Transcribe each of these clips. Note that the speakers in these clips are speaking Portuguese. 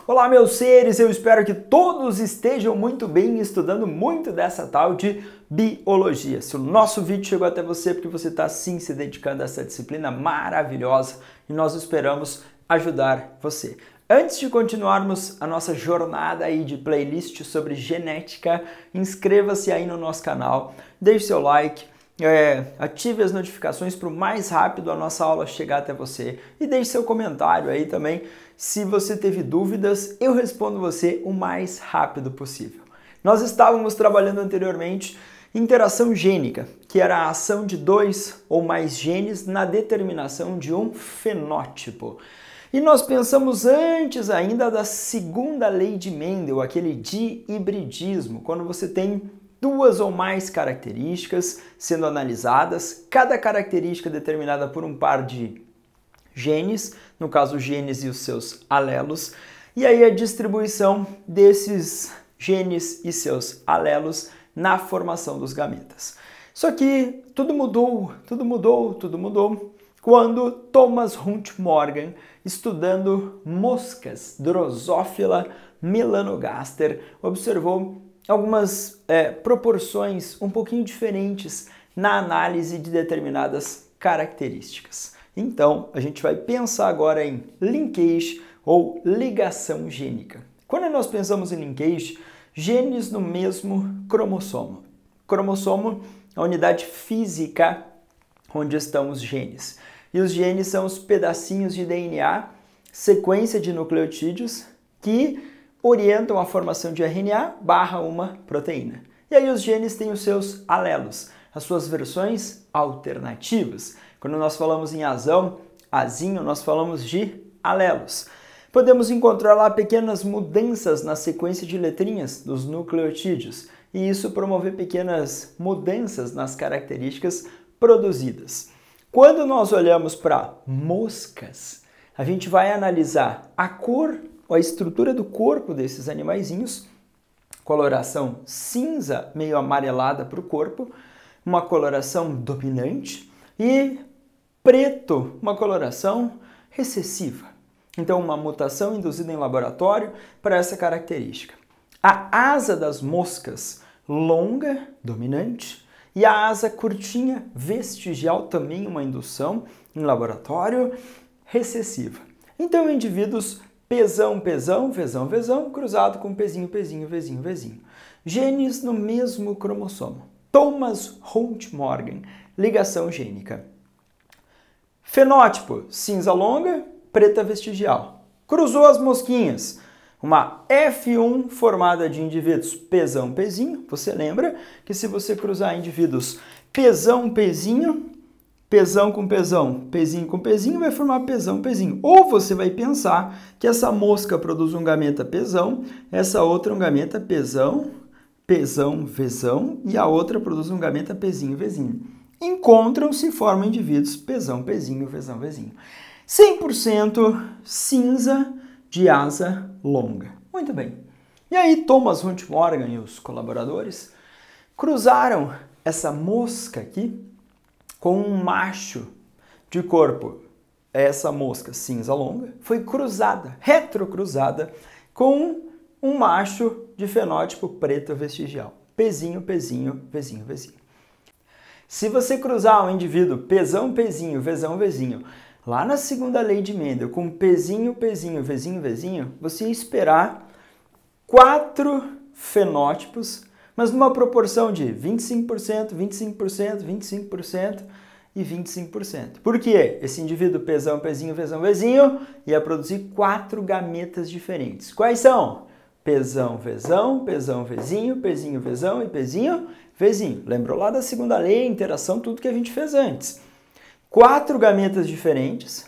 Olá, meus seres, eu espero que todos estejam muito bem estudando muito dessa tal de biologia. Se o nosso vídeo chegou até você, é porque você está sim se dedicando a essa disciplina maravilhosa e nós esperamos ajudar você. Antes de continuarmos a nossa jornada aí de playlist sobre genética, inscreva-se aí no nosso canal, deixe seu like, ative as notificações para o mais rápido a nossa aula chegar até você e deixe seu comentário aí também. Se você teve dúvidas, eu respondo você o mais rápido possível. Nós estávamos trabalhando anteriormente interação gênica, que era a ação de dois ou mais genes na determinação de um fenótipo. E nós pensamos antes ainda da segunda lei de Mendel, aquele dihibridismo, quando você tem duas ou mais características sendo analisadas, cada característica determinada por um par de genes, no caso os genes e os seus alelos, e aí a distribuição desses genes e seus alelos na formação dos gametas. Só que tudo mudou quando Thomas Hunt Morgan, estudando moscas Drosophila melanogaster, observou algumas proporções um pouquinho diferentes na análise de determinadas características. Então, a gente vai pensar agora em linkage ou ligação gênica. Quando nós pensamos em linkage, genes no mesmo cromossomo. Cromossomo é a unidade física onde estão os genes. E os genes são os pedacinhos de DNA, sequência de nucleotídeos, que orientam a formação de RNA barra uma proteína. E aí os genes têm os seus alelos, as suas versões alternativas. Quando nós falamos em azão, azinho, nós falamos de alelos. Podemos encontrar lá pequenas mudanças na sequência de letrinhas dos nucleotídeos e isso promover pequenas mudanças nas características produzidas. Quando nós olhamos para moscas, a gente vai analisar a cor, a estrutura do corpo desses animaizinhos, coloração cinza meio amarelada para o corpo, uma coloração dominante e preto, uma coloração recessiva. Então, uma mutação induzida em laboratório para essa característica. A asa das moscas longa, dominante, e a asa curtinha, vestigial, também uma indução em laboratório recessiva. Então, indivíduos pesão, pesão, vezão, vezão, cruzado com pezinho, pezinho, vezinho, vezinho. Genes no mesmo cromossomo. Thomas Hunt Morgan, ligação gênica. Fenótipo, cinza longa, preta vestigial. Cruzou as mosquinhas. Uma F1 formada de indivíduos pesão, pezinho. Você lembra que se você cruzar indivíduos pesão, pezinho, pesão com pesão, pezinho com pezinho, vai formar pesão, pezinho. Ou você vai pensar que essa mosca produz um gameta pesão, essa outra um gameta pesão, pesão, vezão, e a outra produz um gameta pezinho, vezinho. Encontram-se e formam indivíduos pesão, pezinho, vezão, vezinho. 100% cinza de asa longa. Muito bem. E aí Thomas Hunt Morgan e os colaboradores cruzaram essa mosca aqui com um macho de corpo. Essa mosca cinza longa foi cruzada, retrocruzada, com um macho de fenótipo preto vestigial. Pezinho, pezinho, vezinho, vezinho. Se você cruzar um indivíduo pesão, pezinho, vezão, vezinho, lá na segunda lei de Mendel, com pezinho, pezinho, vezinho, vezinho, você ia esperar 4 fenótipos, mas numa proporção de 25%, 25%, 25% e 25%. Por quê? Esse indivíduo pesão, pezinho, vezão, vezinho ia produzir 4 gametas diferentes. Quais são? Pesão, vezão, pesão, vezinho, pezinho, vezão e pezinho, vezinho. Lembrou lá da segunda lei, interação, tudo que a gente fez antes. 4 gametas diferentes,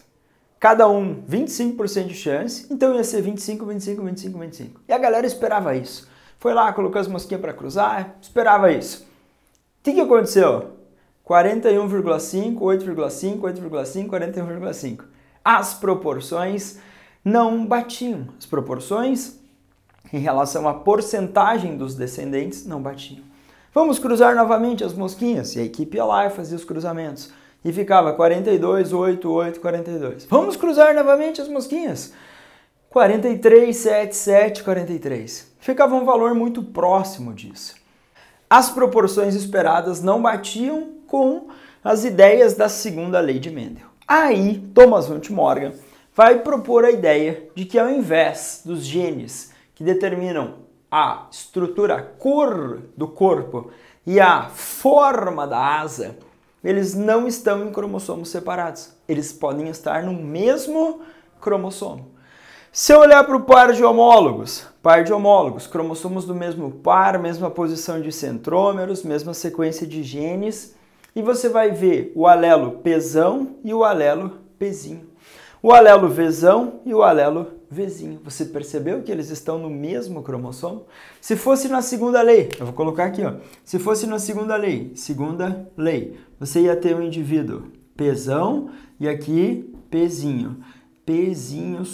cada um 25% de chance, então ia ser 25, 25, 25, 25. E a galera esperava isso. Foi lá, colocou as mosquinhas para cruzar, esperava isso. O que aconteceu? 41,5, 8,5, 8,5, 41,5. As proporções não batiam. As proporções em relação à porcentagem dos descendentes não batiam. Vamos cruzar novamente as mosquinhas. E a equipe ia lá e fazia os cruzamentos. E ficava 42, 8, 8, 42. Vamos cruzar novamente as mosquinhas. 43,7743. Ficava um valor muito próximo disso. As proporções esperadas não batiam com as ideias da segunda lei de Mendel. Aí, Thomas Hunt Morgan vai propor a ideia de que ao invés dos genes que determinam a estrutura, a cor do corpo e a forma da asa, eles não estão em cromossomos separados. Eles podem estar no mesmo cromossomo. Se eu olhar para o par de homólogos, cromossomos do mesmo par, mesma posição de centrômeros, mesma sequência de genes, e você vai ver o alelo Pzão e o alelo Pzinho. O alelo Vzão e o alelo Vzinho. Você percebeu que eles estão no mesmo cromossomo? Se fosse na segunda lei, eu vou colocar aqui, ó. Se fosse na segunda lei, você ia ter um indivíduo Pzão e aqui Pzinho. Pzinho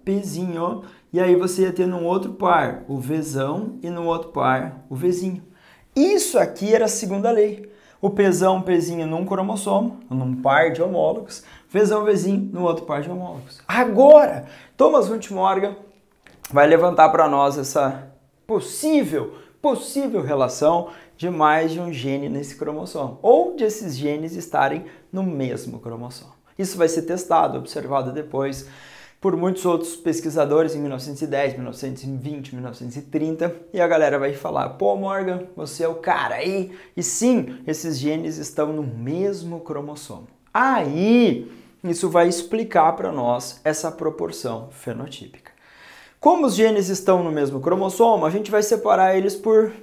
Pzinho. E aí você ia ter num outro par o Vzão e no outro par o Vzinho. Isso aqui era a segunda lei. O Pzão, Pzinho num cromossomo, num par de homólogos, Vzão, Vzinho no outro par de homólogos. Agora, Thomas Hunt Morgan vai levantar para nós essa possível relação de mais de um gene nesse cromossomo, ou de esses genes estarem no mesmo cromossomo. Isso vai ser testado, observado depois por muitos outros pesquisadores em 1910, 1920, 1930, e a galera vai falar, pô Morgan, você é o cara aí, e sim, esses genes estão no mesmo cromossomo. Aí, isso vai explicar para nós essa proporção fenotípica. Como os genes estão no mesmo cromossomo, a gente vai separar eles por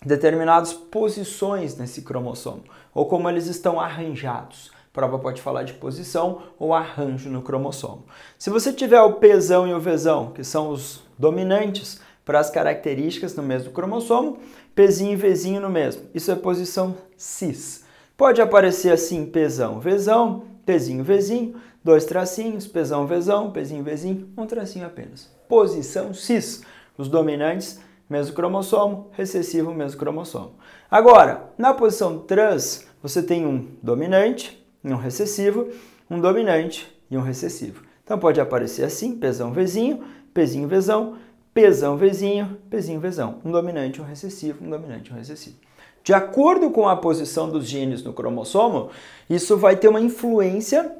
determinadas posições nesse cromossomo, ou como eles estão arranjados. A prova pode falar de posição ou arranjo no cromossomo. Se você tiver o Pzão e o Vzão, que são os dominantes para as características no mesmo cromossomo, Pzinho e Vzinho no mesmo. Isso é posição cis. Pode aparecer assim Pzão, Vzão, Pzinho, Vzinho, dois tracinhos, Pzão, Vzão, Pzinho, Vzinho, um tracinho apenas. Posição cis. Os dominantes, mesmo cromossomo, recessivo, mesmo cromossomo. Agora, na posição trans, você tem um dominante e um recessivo, um dominante e um recessivo. Então pode aparecer assim, Pzão, Vzinho, Pzinho, Vzão, Pzão, Vzinho, Pzinho, Vzão. Um dominante, um recessivo, um dominante, um recessivo. De acordo com a posição dos genes no cromossomo, isso vai ter uma influência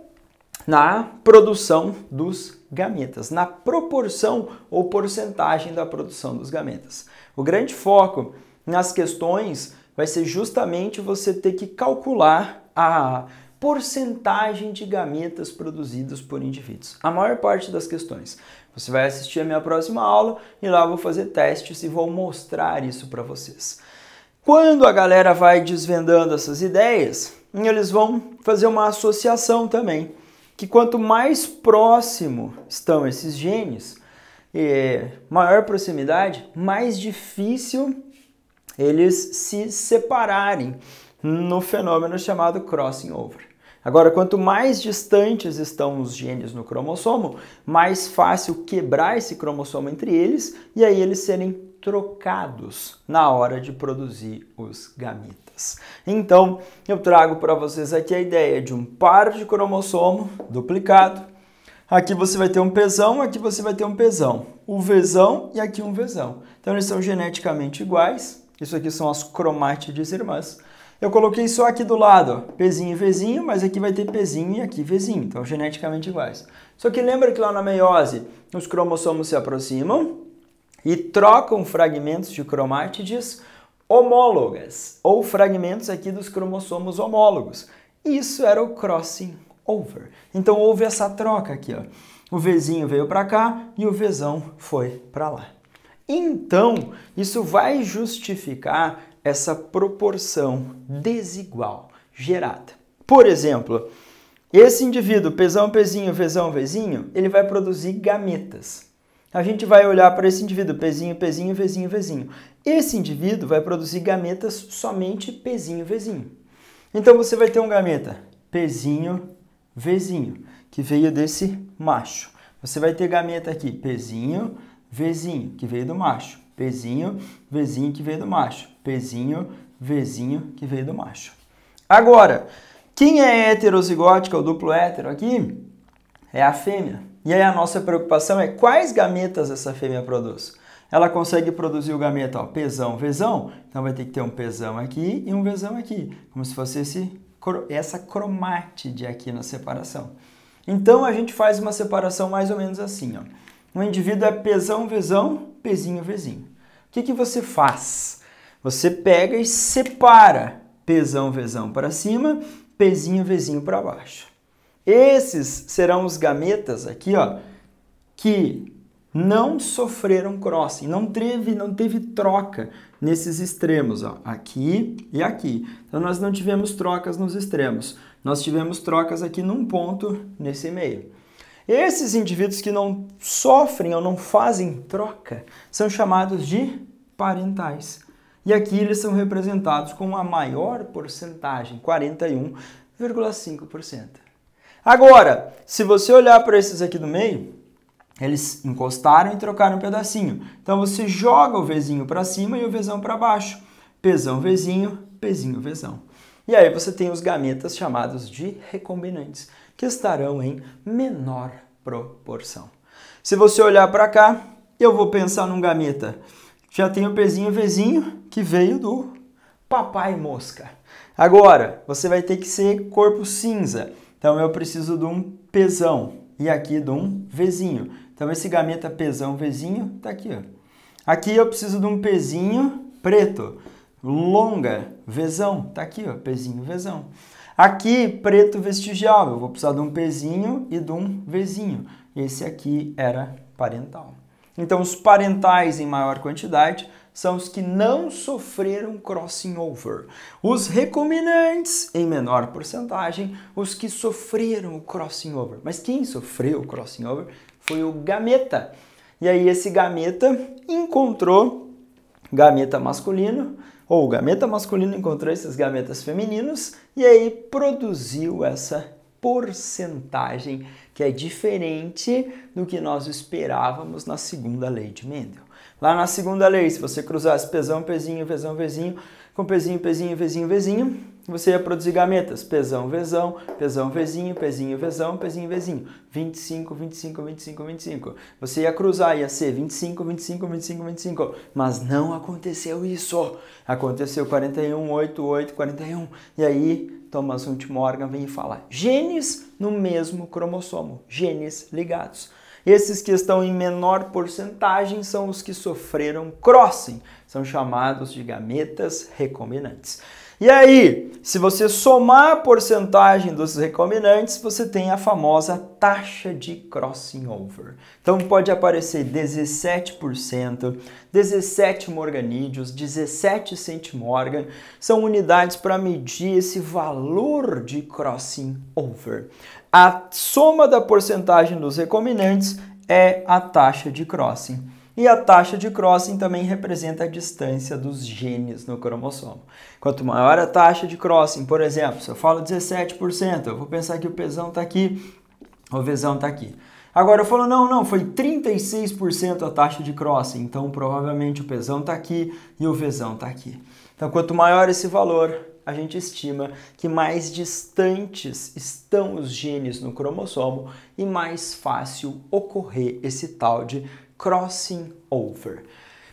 na produção dos gametas, na proporção ou porcentagem da produção dos gametas. O grande foco nas questões vai ser justamente você ter que calcular a porcentagem de gametas produzidos por indivíduos. A maior parte das questões. Você vai assistir a minha próxima aula e lá eu vou fazer testes e vou mostrar isso para vocês. Quando a galera vai desvendando essas ideias, eles vão fazer uma associação também, que quanto mais próximo estão esses genes, maior proximidade, mais difícil eles se separarem no fenômeno chamado crossing over. Agora, quanto mais distantes estão os genes no cromossomo, mais fácil quebrar esse cromossomo entre eles e aí eles serem trocados na hora de produzir os gametas. Então, eu trago para vocês aqui a ideia de um par de cromossomo duplicado. Aqui você vai ter um Pzão, aqui você vai ter um Pzão. O Vzão e aqui um Vzão. Então, eles são geneticamente iguais. Isso aqui são as cromátides irmãs. Eu coloquei só aqui do lado, ó, Pzinho e Vzinho, mas aqui vai ter Pzinho e aqui Vzinho, então geneticamente iguais. Só que lembra que lá na meiose os cromossomos se aproximam e trocam fragmentos de cromátides homólogas, ou fragmentos aqui dos cromossomos homólogos. Isso era o crossing over. Então houve essa troca aqui, ó. O Vzinho veio para cá e o Vzão foi para lá. Então, isso vai justificar essa proporção desigual gerada. Por exemplo, esse indivíduo, Pzão, Pzinho, Vzão, Vzinho, ele vai produzir gametas. A gente vai olhar para esse indivíduo, Pzinho, Pzinho, Vzinho, Vzinho. Esse indivíduo vai produzir gametas somente Pzinho, Vzinho. Então você vai ter um gameta Pzinho, Vzinho, que veio desse macho. Você vai ter gameta aqui Pzinho, Vzinho, que veio do macho. Pzinho, Vzinho, que veio do macho. Pzinho, Vzinho, que veio do macho. Agora, quem é heterozigótica ou duplo hétero aqui? É a fêmea. E aí a nossa preocupação é quais gametas essa fêmea produz. Ela consegue produzir o gameta, ó, Pzão, Vzão, então vai ter que ter um Pzão aqui e um Vzão aqui, como se fosse essa cromátide aqui na separação. Então a gente faz uma separação mais ou menos assim, ó. Um indivíduo é Pzão, Vzão, Pzinho, Vzinho. O que você faz? Você pega e separa Pzão, Vzão para cima, Pzinho, Vzinho para baixo. Esses serão os gametas aqui, ó, que não sofreram crossing, não teve troca nesses extremos, ó, aqui e aqui. Então nós não tivemos trocas nos extremos, nós tivemos trocas aqui num ponto nesse meio. Esses indivíduos que não sofrem ou não fazem troca são chamados de parentais. E aqui eles são representados com a maior porcentagem, 41,5%. Agora, se você olhar para esses aqui do meio, eles encostaram e trocaram um pedacinho. Então você joga o Vzinho para cima e o Vzão para baixo. Pzão, Vzinho, Pzinho, Vzão. E aí você tem os gametas chamados de recombinantes, que estarão em menor proporção. Se você olhar para cá, eu vou pensar num gameta. Já tem o Pzinho, Vzinho, que veio do papai mosca. Agora, você vai ter que ser corpo cinza. Então eu preciso de um Pzão e aqui de um Vzinho. Então esse gameta Pzão, Vzinho está aqui, ó. Aqui eu preciso de um Pzinho preto, longa, Vzão, está aqui, ó, Pzinho, Vzão. Aqui, preto vestigial, eu vou precisar de um Pzinho e de um Vzinho. Esse aqui era parental. Então os parentais em maior quantidade são os que não sofreram crossing over. Os recombinantes, em menor porcentagem, os que sofreram o crossing over. Mas quem sofreu o crossing over foi o gameta. E aí esse gameta encontrou gameta masculino, ou o gameta masculino encontrou esses gametas femininos, e aí produziu essa porcentagem que é diferente do que nós esperávamos na segunda lei de Mendel. Lá na segunda lei, se você cruzasse Pzão, Pzinho, Vzão, Vzinho, com Pzinho, Pzinho, Vzinho, Vzinho, você ia produzir gametas. Pzão, Vzão, Pzão, Vzinho, Pzinho, Vzão, Pzinho, Vzinho. 25, 25, 25, 25. Você ia cruzar, ia ser 25, 25, 25, 25. Mas não aconteceu isso. Aconteceu 41, 8, 8, 41. E aí, Thomas Hunt Morgan vem e fala: genes no mesmo cromossomo, genes ligados. Esses que estão em menor porcentagem são os que sofreram crossing, são chamados de gametas recombinantes. E aí, se você somar a porcentagem dos recombinantes, você tem a famosa taxa de crossing over. Então pode aparecer 17%, 17 morganídeos, 17 centimorgan, são unidades para medir esse valor de crossing over. A soma da porcentagem dos recombinantes é a taxa de crossing. E a taxa de crossing também representa a distância dos genes no cromossomo. Quanto maior a taxa de crossing, por exemplo, se eu falo 17%, eu vou pensar que o Pzão está aqui, o Vzão está aqui. Agora eu falo, não, foi 36% a taxa de crossing, então provavelmente o Pzão está aqui e o Vzão está aqui. Então quanto maior esse valor, a gente estima que mais distantes estão os genes no cromossomo e mais fácil ocorrer esse tal de crossing over.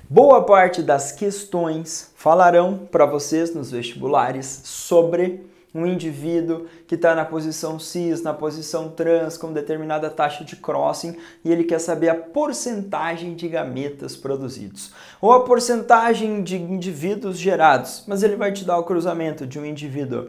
Boa parte das questões falarão para vocês nos vestibulares sobre um indivíduo que está na posição cis, na posição trans, com determinada taxa de crossing, e ele quer saber a porcentagem de gametas produzidos, ou a porcentagem de indivíduos gerados, mas ele vai te dar o cruzamento de um indivíduo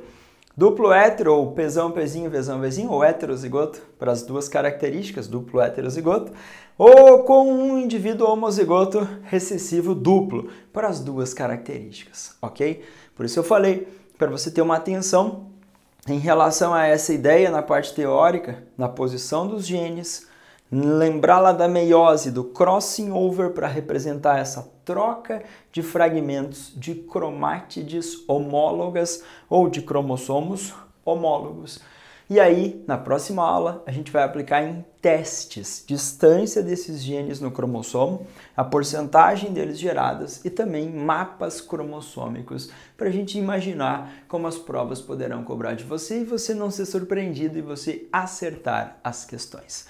duplo hétero, ou Pzão, Pzinho, Vzão, Vzinho, ou heterozigoto, para as duas características, duplo heterozigoto, ou com um indivíduo homozigoto recessivo duplo, para as duas características, ok? Por isso eu falei, para você ter uma atenção em relação a essa ideia na parte teórica, na posição dos genes, lembrar lá da meiose, do crossing over para representar essa troca de fragmentos de cromátides homólogas ou de cromossomos homólogos. E aí, na próxima aula, a gente vai aplicar em testes distância desses genes no cromossomo, a porcentagem deles geradas e também mapas cromossômicos para a gente imaginar como as provas poderão cobrar de você e você não ser surpreendido e você acertar as questões.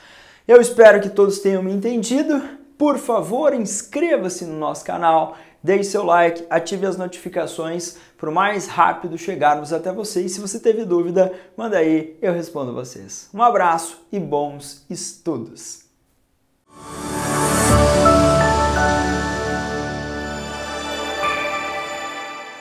Eu espero que todos tenham me entendido. Por favor, inscreva-se no nosso canal, deixe seu like, ative as notificações para o mais rápido chegarmos até vocês. Se você teve dúvida, manda aí, eu respondo vocês. Um abraço e bons estudos!